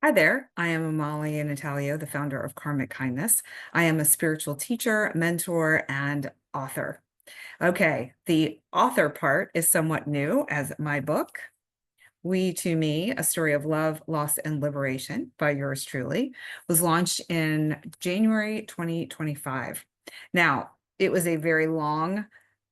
Hi there. I am Amalia Natalio, the founder of Karmic Kindness. I am a spiritual teacher, mentor, and author. Okay, the author part is somewhat new as my book, We to Me, A Story of Love, Loss, and Liberation by yours truly, was launched in January 2025. Now, it was a very long,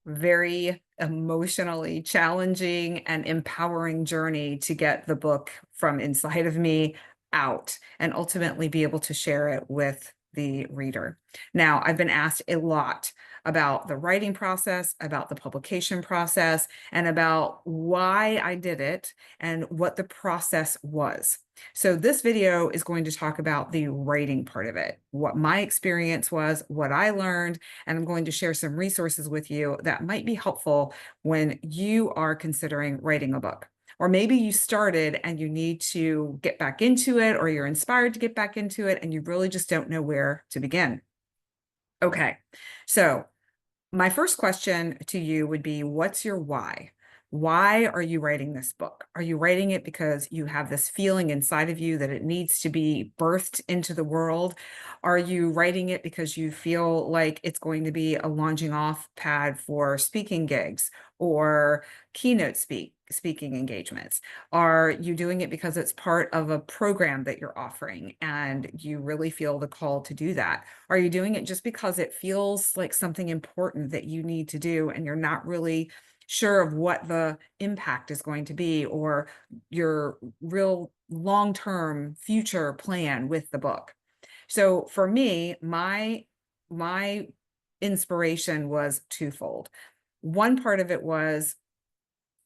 very emotionally challenging and empowering journey to get the book from inside of me out and ultimately be able to share it with the reader. Now, I've been asked a lot about the writing process, about the publication process, and about why I did it and what the process was. So this video is going to talk about the writing part of it, what my experience was, what I learned, and I'm going to share some resources with you that might be helpful when you are considering writing a book. Or maybe you started and you need to get back into it, or you're inspired to get back into it and you really just don't know where to begin. Okay, so my first question to you would be, what's your why? Why are you writing this book? Are you writing it because you have this feeling inside of you that it needs to be birthed into the world? Are you writing it because you feel like it's going to be a launching off pad for speaking gigs or keynote speaking engagements? Are you doing it because it's part of a program that you're offering and you really feel the call to do that? Are you doing it just because it feels like something important that you need to do and you're not really sure of what the impact is going to be or your real long-term future plan with the book? So for me, my inspiration was twofold. One part of it was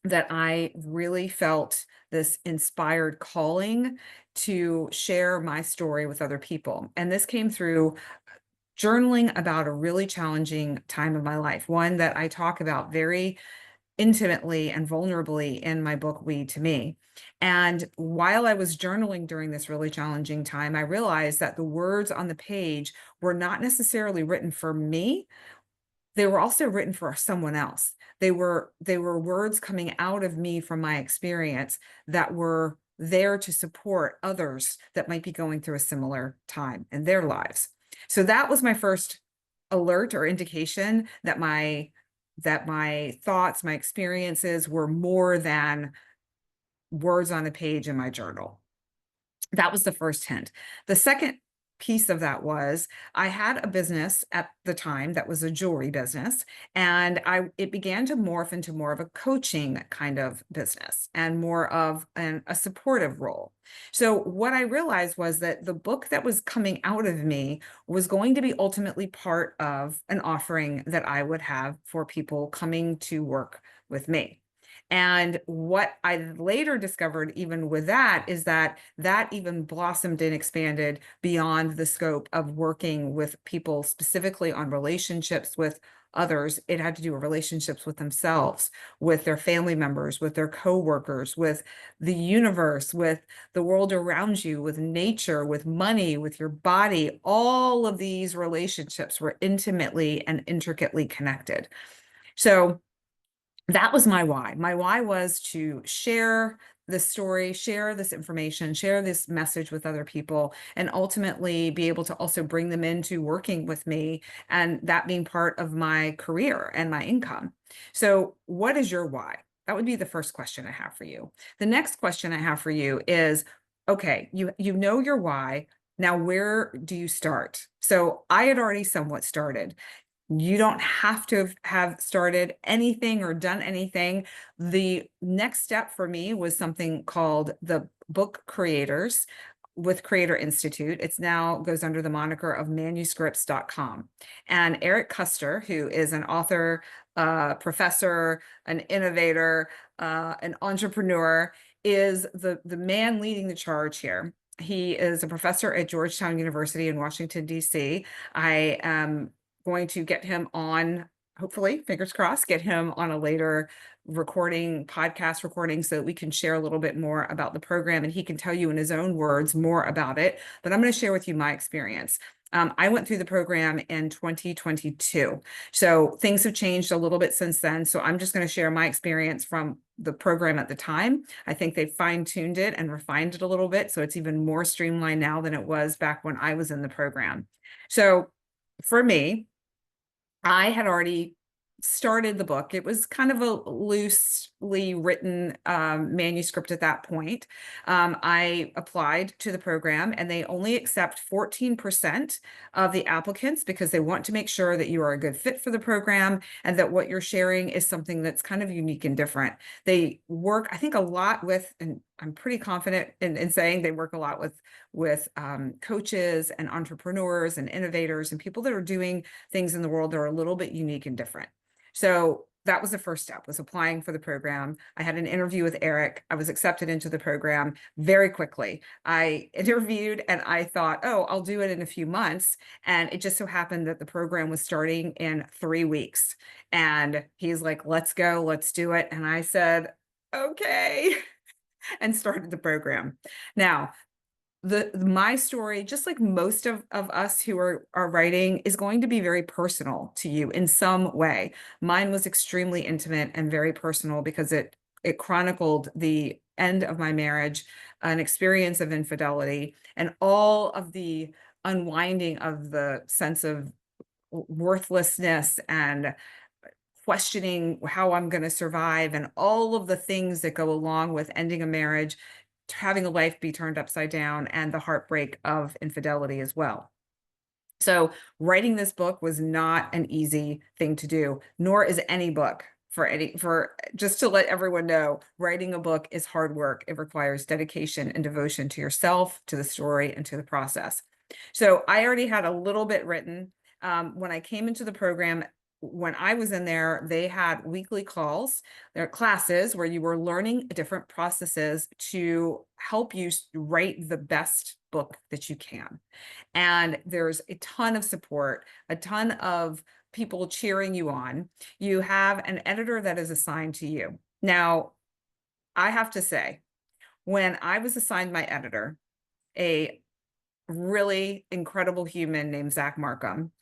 that I really felt this inspired calling to share my story with other people. And this came through journaling about a really challenging time of my life, one that I talk about very intimately and vulnerably in my book, We to Me. And while I was journaling during this really challenging time, I realized that the words on the page were not necessarily written for me. They were also written for someone else. They were words coming out of me from my experience that were there to support others that might be going through a similar time in their lives. So that was my first alert or indication that my thoughts, my experiences were more than words on a page in my journal. That was the first hint. The second piece of that was I had a business at the time that was a jewelry business, and it began to morph into more of a coaching kind of business and more of a supportive role. So what I realized was that the book that was coming out of me was going to be ultimately part of an offering that I would have for people coming to work with me. And what I later discovered, even with that, is that that even blossomed and expanded beyond the scope of working with people specifically on relationships with others. It had to do with relationships with themselves, with their family members, with their coworkers, with the universe, with the world around you, with nature, with money, with your body. All of these relationships were intimately and intricately connected. So that was my why. My why was to share this story, share this information, share this message with other people, and ultimately be able to also bring them into working with me and that being part of my career and my income. So, what is your why? That would be the first question I have for you. The next question I have for you is, okay, you know your why. Now, where do you start? So I had already somewhat started. You don't have to have started anything or done anything. The next step for me was something called the Book Creators with Creator Institute. It's now goes under the moniker of manuscripts.com. And Eric Custer, who is an author, professor, an innovator, an entrepreneur, is the man leading the charge here. He is a professor at Georgetown University in Washington, D.C. I am going to get him on, hopefully, fingers crossed, get him on a later podcast recording so that we can share a little bit more about the program and he can tell you in his own words more about it. But I'm going to share with you my experience. I went through the program in 2022. So things have changed a little bit since then. So I'm just going to share my experience from the program at the time. I think they fine-tuned it and refined it a little bit. So it's even more streamlined now than it was back when I was in the program. So for me, I had already started the book. It was kind of a loosely written manuscript at that point. I applied to the program and they only accept 14% of the applicants because they want to make sure that you are a good fit for the program and that what you're sharing is something that's kind of unique and different. They work, I think, a lot with, and I'm pretty confident in saying they work a lot with coaches and entrepreneurs and innovators and people that are doing things in the world that are a little bit unique and different. So that was the first step, was applying for the program. I had an interview with Eric. I was accepted into the program very quickly. I interviewed and I thought, oh, I'll do it in a few months. And it just so happened that the program was starting in 3 weeks. And he's like, let's go, let's do it. And I said, okay, and started the program. Now, my story, just like most of us who are writing, is going to be very personal to you in some way. Mine was extremely intimate and very personal because it chronicled the end of my marriage, an experience of infidelity, and all of the unwinding of the sense of worthlessness and questioning how I'm going to survive and all of the things that go along with ending a marriage, having a life be turned upside down, and the heartbreak of infidelity as well. So writing this book was not an easy thing to do, nor is any book. For just to let everyone know, writing a book is hard work. It requires dedication and devotion to yourself, to the story, and to the process. So I already had a little bit written. When I came into the program, when I was in there, they had weekly calls, their classes where you were learning different processes to help you write the best book that you can. And there's a ton of support, a ton of people cheering you on. You have an editor that is assigned to you. Now, I have to say, when I was assigned my editor, a really incredible human named Zach Markham,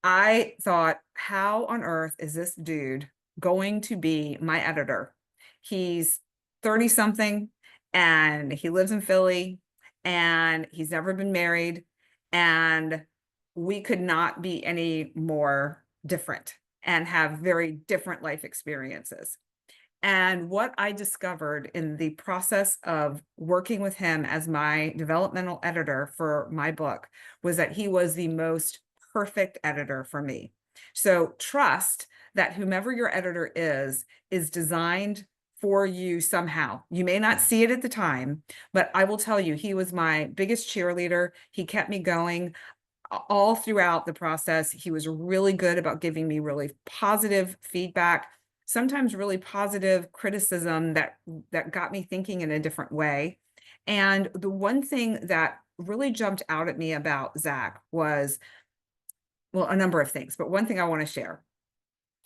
I thought, how on earth is this dude going to be my editor? He's 30 something and he lives in Philly and he's never been married. And we could not be any more different and have very different life experiences. And what I discovered in the process of working with him as my developmental editor for my book was that he was the most perfect editor for me. So trust that whomever your editor is designed for you somehow. You may not see it at the time, but I will tell you, he was my biggest cheerleader. He kept me going all throughout the process. He was really good about giving me really positive feedback, sometimes really positive criticism that got me thinking in a different way. And the one thing that really jumped out at me about Zach was, well, a number of things, but one thing I want to share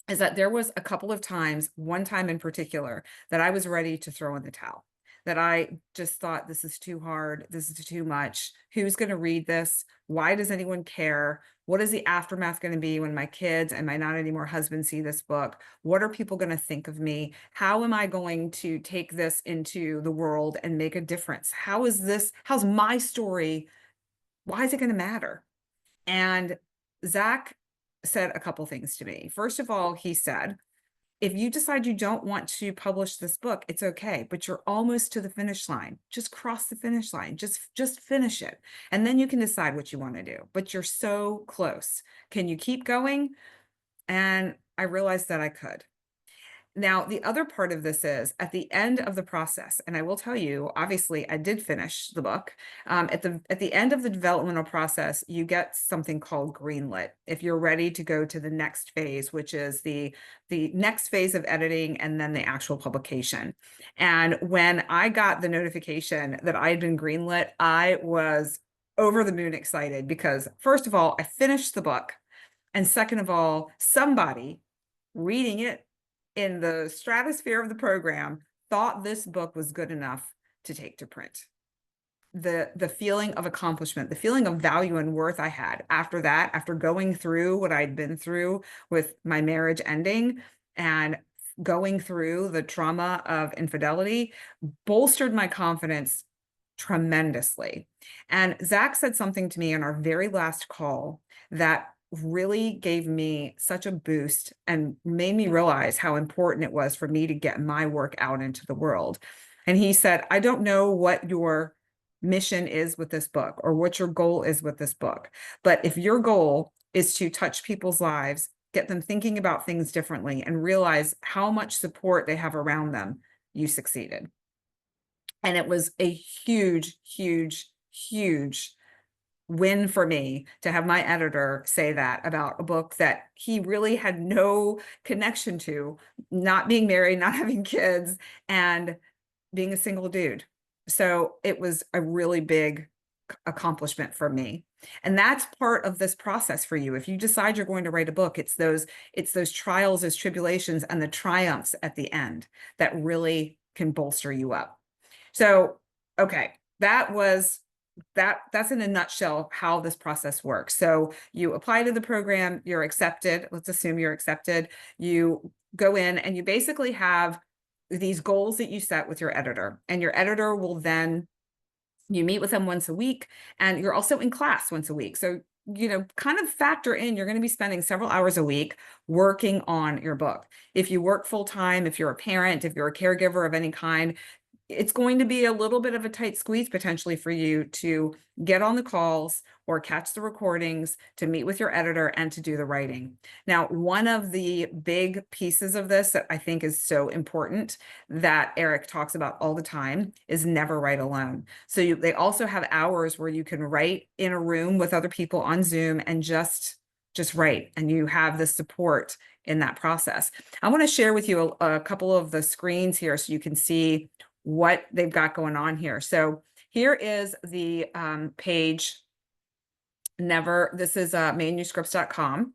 is that there was a couple of times, one time in particular, that I was ready to throw in the towel, that I just thought, this is too hard. This is too much. Who's going to read this? Why does anyone care? What is the aftermath going to be when my kids and my not anymore husband see this book? What are people going to think of me? How am I going to take this into the world and make a difference? How's my story? Why is it going to matter? And Zach said a couple things to me. First of all, he said, if you decide you don't want to publish this book, it's okay, but you're almost to the finish line. Just cross the finish line. Just finish it. And then you can decide what you want to do. But you're so close. Can you keep going? And I realized that I could. Now, the other part of this is at the end of the process, and I will tell you, obviously, I did finish the book. At the end of the developmental process, you get something called greenlit if you're ready to go to the next phase, which is the next phase of editing and then the actual publication. And when I got the notification that I had been greenlit, I was over the moon excited because, first of all, I finished the book. And second of all, somebody reading it in the stratosphere of the program thought this book was good enough to take to print. the feeling of accomplishment, the feeling of value and worth I had after that, after going through what I'd been through with my marriage ending and going through the trauma of infidelity, bolstered my confidence tremendously. And Zach said something to me in our very last call that really gave me such a boost and made me realize how important it was for me to get my work out into the world. And he said, I don't know what your mission is with this book or what your goal is with this book, but if your goal is to touch people's lives, get them thinking about things differently, and realize how much support they have around them, you succeeded. And it was a huge, huge, huge win for me to have my editor say that about a book that he really had no connection to, not being married, not having kids, and being a single dude. So it was a really big accomplishment for me. And that's part of this process for you. If you decide you're going to write a book, it's those trials, those tribulations, and the triumphs at the end that really can bolster you up. So, okay, that's in a nutshell how this process works. So you apply to the program, you're accepted. Let's assume you're accepted. You go in and you basically have these goals that you set with your editor, and your editor will then, you meet with them once a week, and you're also in class once a week. So, kind of factor in, you're going to be spending several hours a week working on your book. If you work full time, if you're a parent, if you're a caregiver of any kind, it's going to be a little bit of a tight squeeze potentially for you to get on the calls or catch the recordings, to meet with your editor, and to do the writing. Now, one of the big pieces of this that I think is so important that Eric talks about all the time is never write alone. So they also have hours where you can write in a room with other people on Zoom and just write, and you have the support in that process. I want to share with you a couple of the screens here so you can see what they've got going on here. So here is the page. This is manuscripts.com.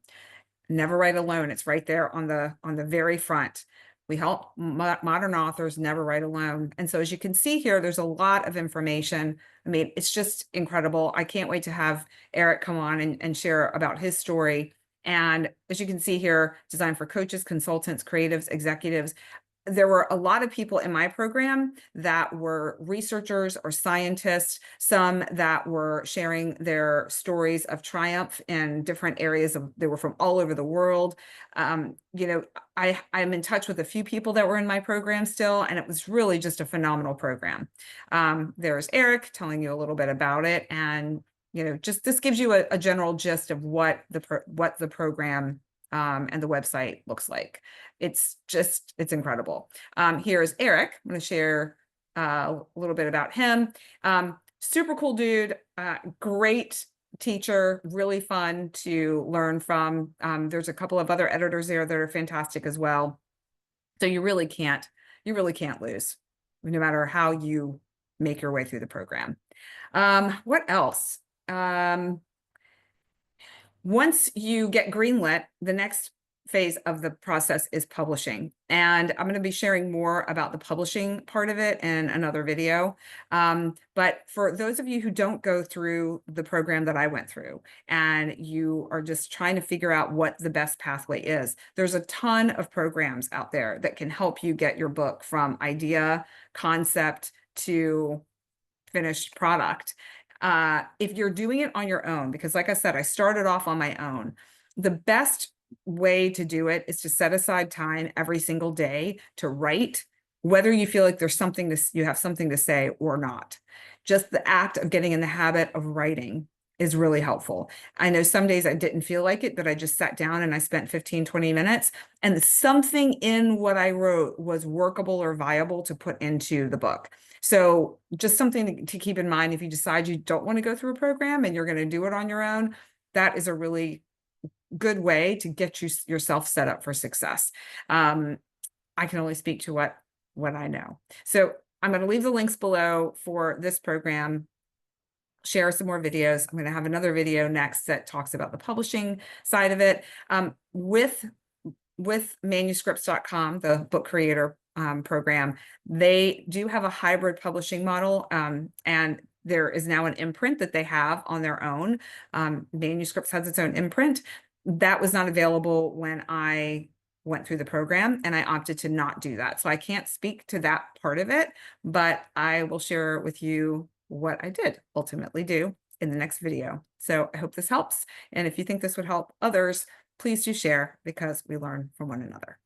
Never write alone. It's right there on the very front. We help modern authors never write alone. And so as you can see here, there's a lot of information. I mean, it's just incredible. I can't wait to have Eric come on and share about his story. And as you can see here, designed for coaches, consultants, creatives, executives. There were a lot of people in my program that were researchers or scientists, some that were sharing their stories of triumph in different areas they were from all over the world. I'm in touch with a few people that were in my program still, and it was really just a phenomenal program. There's Eric telling you a little bit about it. And, just this gives you a general gist of what the program and the website looks like. It's incredible. Here's Eric. I'm going to share a little bit about him. Super cool dude, great teacher, really fun to learn from. There's a couple of other editors there that are fantastic as well. So you really can't lose, no matter how you make your way through the program. What else? Once you get greenlit, the next phase of the process is publishing. And I'm going to be sharing more about the publishing part of it in another video. But for those of you who don't go through the program that I went through, and you are just trying to figure out what the best pathway is, there's a ton of programs out there that can help you get your book from idea, concept to finished product. If you're doing it on your own, because like I said, I started off on my own, the best way to do it is to set aside time every single day to write, whether you feel like you have something to say or not. Just the act of getting in the habit of writing is really helpful. I know some days I didn't feel like it, but I just sat down and I spent 15, 20 minutes, and something in what I wrote was workable or viable to put into the book. So just something to keep in mind if you decide you don't want to go through a program and you're going to do it on your own, that is a really good way to get yourself set up for success. I can only speak to what I know. So I'm going to leave the links below for this program, share some more videos. I'm going to have another video next that talks about the publishing side of it. With manuscripts.com, the book creator program, they do have a hybrid publishing model, and there is now an imprint that they have on their own. Manuscripts has its own imprint. That was not available when I went through the program, and I opted to not do that. So I can't speak to that part of it, but I will share with you what I did ultimately do in the next video. So I hope this helps. And if you think this would help others, please do share, because we learn from one another.